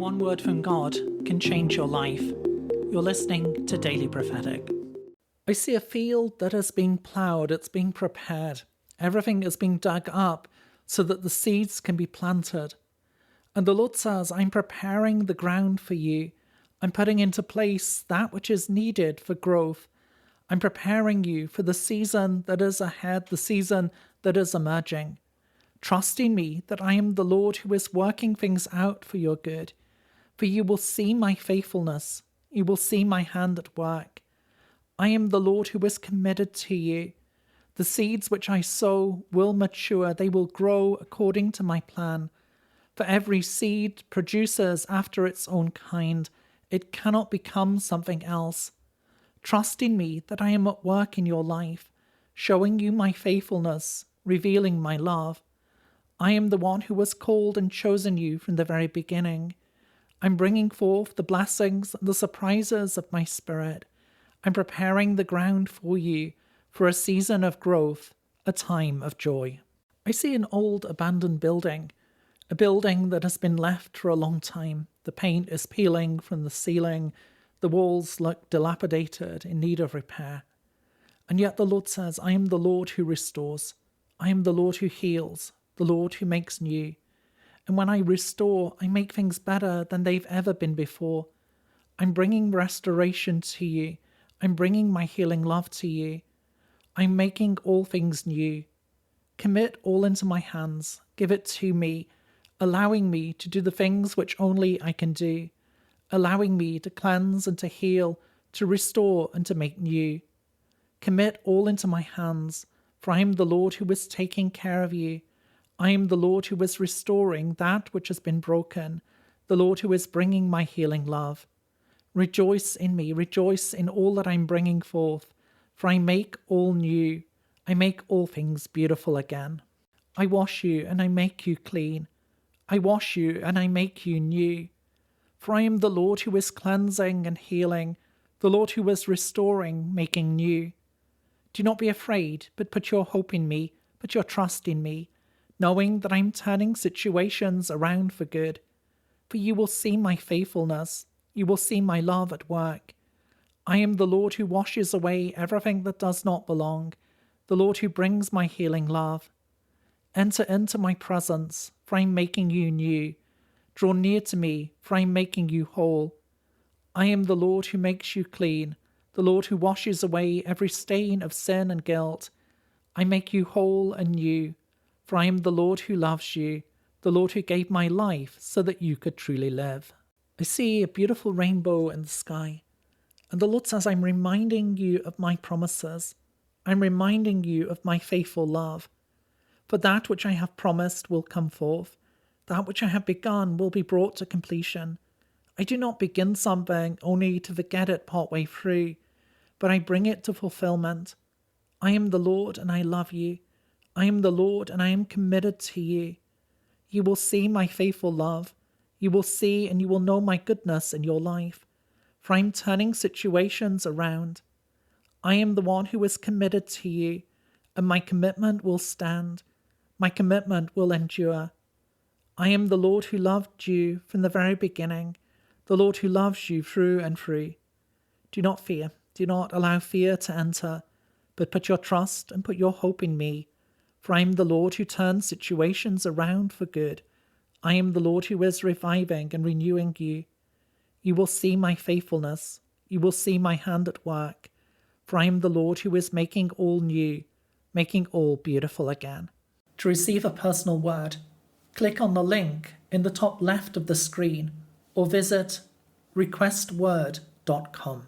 one word from God can change your life. You're listening to Daily Prophetic. I see a field that is being ploughed, it's being prepared. Everything is being dug up so that the seeds can be planted. And the Lord says, I'm preparing the ground for you. I'm putting into place that which is needed for growth. I'm preparing you for the season that is ahead, the season that is emerging. Trust in me that I am the Lord who is working things out for your good. For you will see my faithfulness. You will see my hand at work. I am the Lord who is committed to you. The seeds which I sow will mature. They will grow according to my plan. For every seed produces after its own kind. It cannot become something else. Trust in me that I am at work in your life, showing you my faithfulness, revealing my love. I am the one who has called and chosen you from the very beginning. I'm bringing forth the blessings and the surprises of my Spirit. I'm preparing the ground for you for a season of growth, a time of joy. I see an old abandoned building, a building that has been left for a long time. The paint is peeling from the ceiling. The walls look dilapidated, in need of repair. And yet the Lord says, I am the Lord who restores. I am the Lord who heals, the Lord who makes new. And when I restore, I make things better than they've ever been before. I'm bringing restoration to you. I'm bringing my healing love to you. I'm making all things new. Commit all into my hands. Give it to me, allowing me to do the things which only I can do, allowing me to cleanse and to heal, to restore and to make new. Commit all into my hands, for I am the Lord who is taking care of you. I am the Lord who is restoring that which has been broken, the Lord who is bringing my healing love. Rejoice in me, rejoice in all that I'm bringing forth, for I make all new. I make all things beautiful again. I wash you and I make you clean. I wash you and I make you new. For I am the Lord who is cleansing and healing, the Lord who is restoring, making new. Do not be afraid, but put your hope in me, put your trust in me, knowing that I'm turning situations around for good. For you will see my faithfulness, you will see my love at work. I am the Lord who washes away everything that does not belong, the Lord who brings my healing love. Enter into my presence, for I am making you new. Draw near to me, for I am making you whole. I am the Lord who makes you clean, the Lord who washes away every stain of sin and guilt. I make you whole and new. For I am the Lord who loves you, the Lord who gave my life so that you could truly live. I see a beautiful rainbow in the sky, and the Lord says, I'm reminding you of my promises. I'm reminding you of my faithful love. For that which I have promised will come forth. That which I have begun will be brought to completion. I do not begin something only to forget it partway through, but I bring it to fulfillment. I am the Lord and I love you. I am the Lord and I am committed to you. You will see my faithful love. You will see and you will know my goodness in your life, for I am turning situations around. I am the one who is committed to you, and my commitment will stand. My commitment will endure. I am the Lord who loved you from the very beginning, the Lord who loves you through and through. Do not fear. Do not allow fear to enter, but put your trust and put your hope in me. For I am the Lord who turns situations around for good. I am the Lord who is reviving and renewing you. You will see my faithfulness. You will see my hand at work. For I am the Lord who is making all new, making all beautiful again. To receive a personal word, click on the link in the top left of the screen or visit requestword.com.